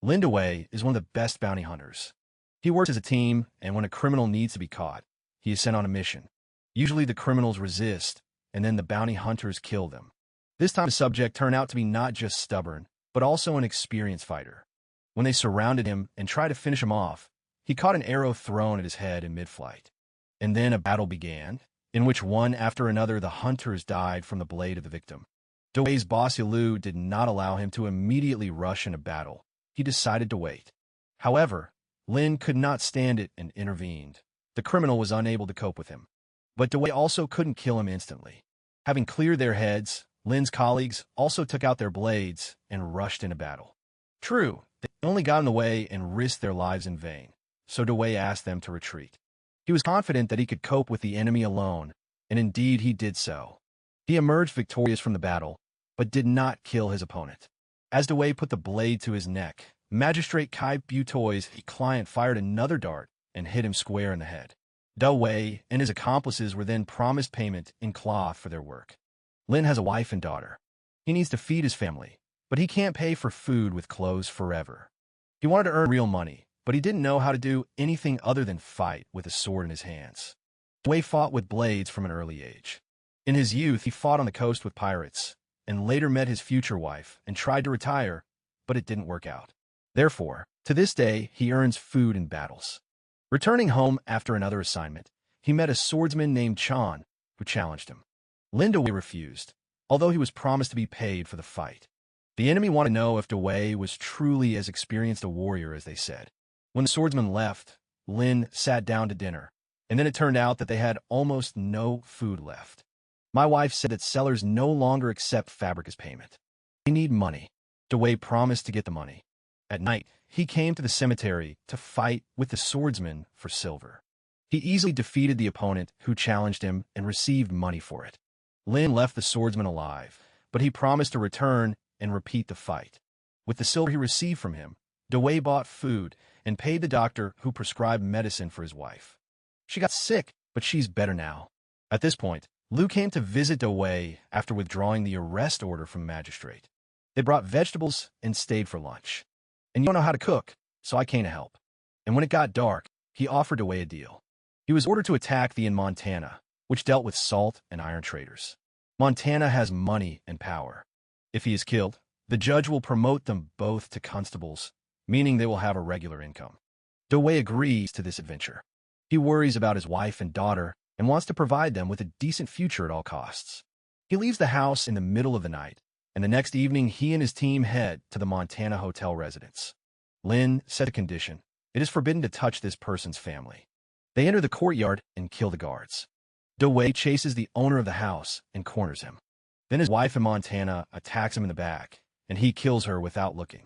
Lin Dewey is one of the best bounty hunters. He works as a team, and when a criminal needs to be caught, he is sent on a mission. Usually the criminals resist, and then the bounty hunters kill them. This time the subject turned out to be not just stubborn, but also an experienced fighter. When they surrounded him and tried to finish him off, he caught an arrow thrown at his head in mid-flight. And then a battle began, in which one after another the hunters died from the blade of the victim. Dewey's boss Lu did not allow him to immediately rush into battle. He decided to wait. However, Lin could not stand it and intervened. The criminal was unable to cope with him. But Dewey also couldn't kill him instantly. Having cleared their heads, Lin's colleagues also took out their blades and rushed into battle. True, they only got in the way and risked their lives in vain, so Dewey asked them to retreat. He was confident that he could cope with the enemy alone, and indeed he did so. He emerged victorious from the battle, but did not kill his opponent. As Dewey put the blade to his neck, Magistrate Kai Butoy's client fired another dart and hit him square in the head. Dewey and his accomplices were then promised payment in cloth for their work. Lin has a wife and daughter. He needs to feed his family, but he can't pay for food with clothes forever. He wanted to earn real money, but he didn't know how to do anything other than fight with a sword in his hands. Dewey fought with blades from an early age. In his youth, he fought on the coast with pirates, and later met his future wife and tried to retire, but it didn't work out. Therefore, to this day, he earns food in battles. Returning home after another assignment, he met a swordsman named Chan, who challenged him. Lin Dewey refused, although he was promised to be paid for the fight. The enemy wanted to know if Dewey was truly as experienced a warrior as they said. When the swordsman left, Lin sat down to dinner, and then it turned out that they had almost no food left. My wife said that sellers no longer accept fabric as payment. They need money. Dewey promised to get the money. At night, he came to the cemetery to fight with the swordsman for silver. He easily defeated the opponent who challenged him and received money for it. Lin left the swordsman alive, but he promised to return and repeat the fight. With the silver he received from him, Dewey bought food and paid the doctor who prescribed medicine for his wife. She got sick, but she's better now. At this point, Lu came to visit Dewey after withdrawing the arrest order from magistrate. They brought vegetables and stayed for lunch. And you don't know how to cook, so I came to help. And when it got dark, he offered Dewey a deal. He was ordered to attack the in Montana, which dealt with salt and iron traders. Montana has money and power. If he is killed, the judge will promote them both to constables, meaning they will have a regular income. Dewey agrees to this adventure. He worries about his wife and daughter and wants to provide them with a decent future at all costs. He leaves the house in the middle of the night, and the next evening he and his team head to the Montana hotel residence. Lin set a condition. It is forbidden to touch this person's family. They enter the courtyard and kill the guards. Dewey chases the owner of the house and corners him. Then his wife in Montana attacks him in the back, and he kills her without looking.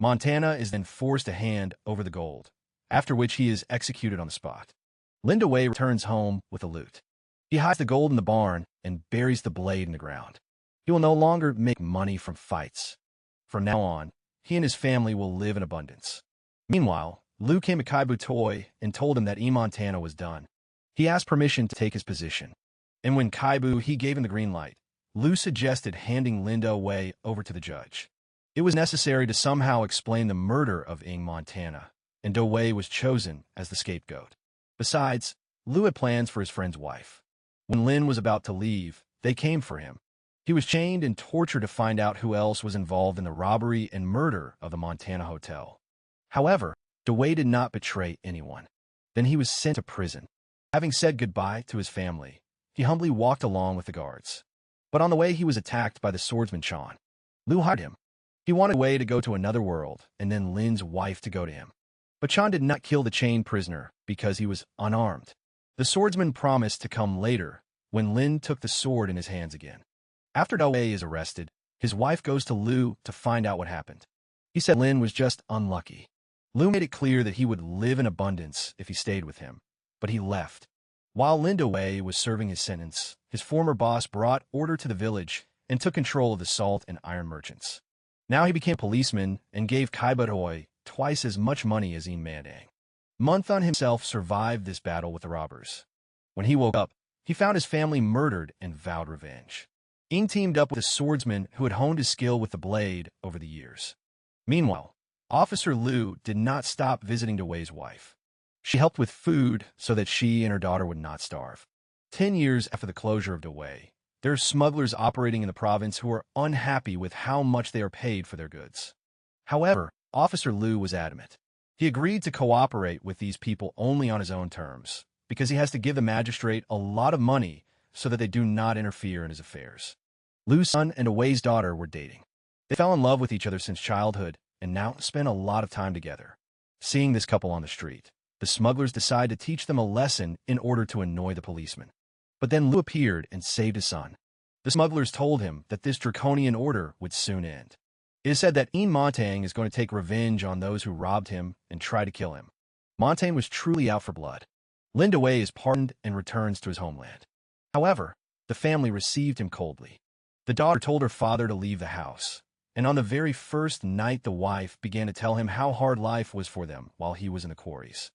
Montana is then forced to hand over the gold, after which he is executed on the spot. Lin Dewey returns home with the loot. He hides the gold in the barn and buries the blade in the ground. He will no longer make money from fights. From now on, he and his family will live in abundance. Meanwhile, Lu came to Kai Butoy and told him that Montana was done. He asked permission to take his position. And when Kaibu he gave him the green light, Lu suggested handing Lin Dewey over to the judge. It was necessary to somehow explain the murder of Montana, and Dewey was chosen as the scapegoat. Besides, Lu had plans for his friend's wife. When Lin was about to leave, they came for him. He was chained and tortured to find out who else was involved in the robbery and murder of the Montana hotel. However, Dewey did not betray anyone. Then he was sent to prison. Having said goodbye to his family, he humbly walked along with the guards. But on the way he was attacked by the swordsman Chan. Lu hired him. He wanted Dewey to go to another world and then Lin's wife to go to him. But Chan did not kill the chained prisoner because he was unarmed. The swordsman promised to come later when Lin took the sword in his hands again. After Dewey is arrested, his wife goes to Lu to find out what happened. He said Lin was just unlucky. Lu made it clear that he would live in abundance if he stayed with him, but he left. While Lin Dewey was serving his sentence, his former boss brought order to the village and took control of the salt and iron merchants. Now he became a policeman and gave Kai Butoy twice as much money as Mandang. Munthun himself survived this battle with the robbers. When he woke up, he found his family murdered and vowed revenge. Teamed up with a swordsman who had honed his skill with the blade over the years. Meanwhile, Officer Liu did not stop visiting Dewey's wife. She helped with food so that she and her daughter would not starve. 10 years after the closure of Dewey, there are smugglers operating in the province who are unhappy with how much they are paid for their goods. However, Officer Liu was adamant. He agreed to cooperate with these people only on his own terms, because he has to give the magistrate a lot of money so that they do not interfere in his affairs. Liu's son and Dewey's daughter were dating. They fell in love with each other since childhood and now spend a lot of time together. Seeing this couple on the street, the smugglers decide to teach them a lesson in order to annoy the policeman. But then Liu appeared and saved his son. The smugglers told him that this draconian order would soon end. It is said that Montaigne is going to take revenge on those who robbed him and try to kill him. Montaigne was truly out for blood. Lin Dewey is pardoned and returns to his homeland. However, the family received him coldly. The daughter told her father to leave the house, and on the very first night the wife began to tell him how hard life was for them while he was in the quarries.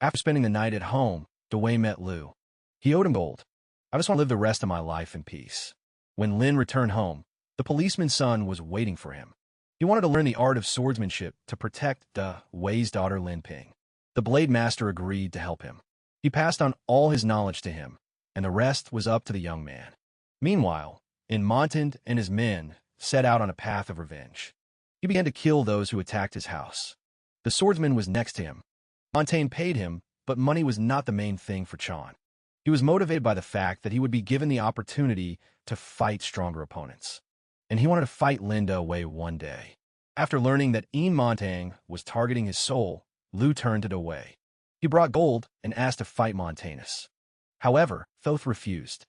After spending the night at home, Dewey met Liu. He owed him gold. "I just want to live the rest of my life in peace." When Lin returned home, the policeman's son was waiting for him. He wanted to learn the art of swordsmanship to protect Dewey's daughter Lin Ping. The blade master agreed to help him. He passed on all his knowledge to him, and the rest was up to the young man. Meanwhile, Montaigne and his men set out on a path of revenge. He began to kill those who attacked his house. The swordsman was next to him. Montaigne paid him, but money was not the main thing for Chan. He was motivated by the fact that he would be given the opportunity to fight stronger opponents. And he wanted to fight Lin Dewey one day. After learning that Montaigne was targeting his soul, Liu turned to Dewey. He brought gold and asked to fight Montaigne. However, Thoth refused.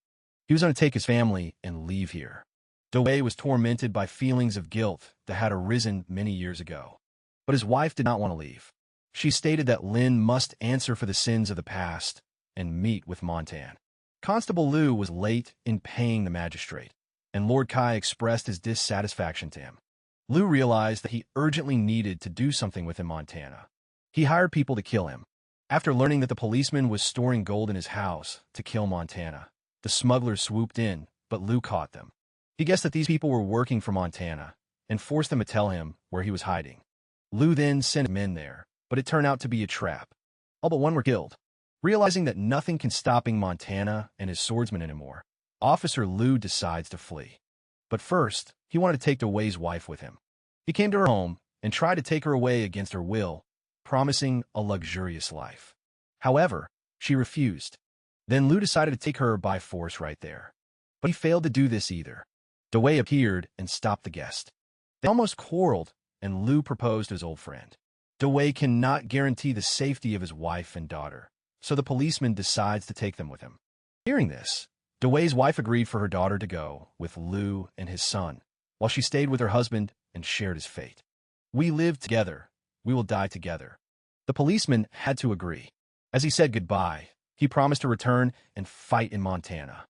He was going to take his family and leave here. Dewey was tormented by feelings of guilt that had arisen many years ago. But his wife did not want to leave. She stated that Lin must answer for the sins of the past and meet with Montaigne. Constable Liu was late in paying the magistrate, and Lord Kai expressed his dissatisfaction to him. Liu realized that he urgently needed to do something with Montaigne. He hired people to kill him. After learning that the policeman was storing gold in his house to kill Montaigne, the smugglers swooped in, but Liu caught them. He guessed that these people were working for Montaigne and forced them to tell him where he was hiding. Liu then sent men there, but it turned out to be a trap. All but one were killed. Realizing that nothing can stop Montaigne and his swordsman anymore, Officer Liu decides to flee. But first, he wanted to take Dewey's wife with him. He came to her home and tried to take her away against her will, promising a luxurious life. However, she refused. Then Liu decided to take her by force right there. But he failed to do this either. Dewey appeared and stopped the guest. They almost quarreled, and Liu proposed to his old friend. Dewey cannot guarantee the safety of his wife and daughter, so the policeman decides to take them with him. Hearing this, Dewey's wife agreed for her daughter to go with Liu and his son, while she stayed with her husband and shared his fate. "We live together. We will die together." The policeman had to agree. As he said goodbye, he promised to return and fight in Montana.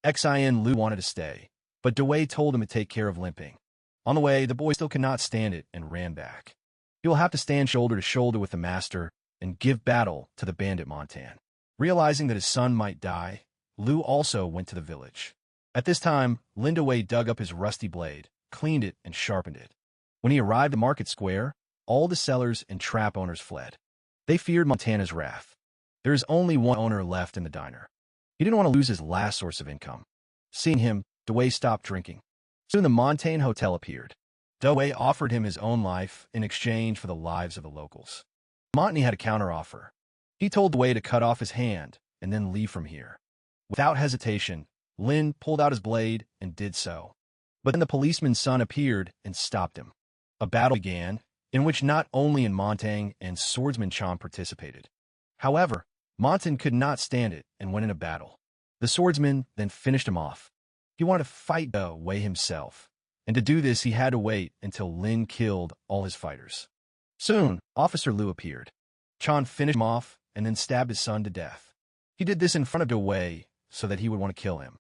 Liu wanted to stay, but Dewey told him to take care of Lin Ping. On the way, the boy still could not stand it and ran back. He will have to stand shoulder to shoulder with the master and give battle to the bandit Montaigne. Realizing that his son might die, Liu also went to the village. At this time, Lin Dewey dug up his rusty blade, cleaned it, and sharpened it. When he arrived at Market Square, all the sellers and trap owners fled. They feared Montaigne's wrath. There is only one owner left in the diner. He didn't want to lose his last source of income. Seeing him, Dewey stopped drinking. Soon the Montaigne Hotel appeared. Dewey offered him his own life in exchange for the lives of the locals. Montaigne had a counteroffer. He told Dewey to cut off his hand and then leave from here. Without hesitation, Lin pulled out his blade and did so. But then the policeman's son appeared and stopped him. A battle began, in which not only Montaigne and swordsman Chan participated. However, Montaigne could not stand it and went in a battle. The swordsman then finished him off. He wanted to fight Dewey himself, and to do this he had to wait until Lin killed all his fighters. Soon, Officer Liu appeared. Chan finished him off and then stabbed his son to death. He did this in front of Dewey so that he would want to kill him.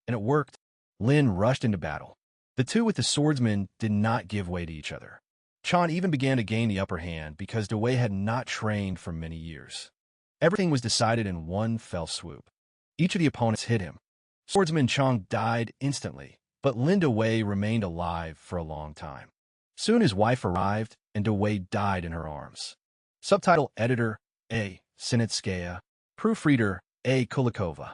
And it worked. Lin rushed into battle. The two with the swordsman did not give way to each other. Chan even began to gain the upper hand because Dewey had not trained for many years. Everything was decided in one fell swoop. Each of the opponents hit him. Swordsman Chang died instantly, but Lin Dewey remained alive for a long time. Soon his wife arrived, and Dewey died in her arms. Subtitle Editor A. Sinitskaya. Proofreader A. Kulikova.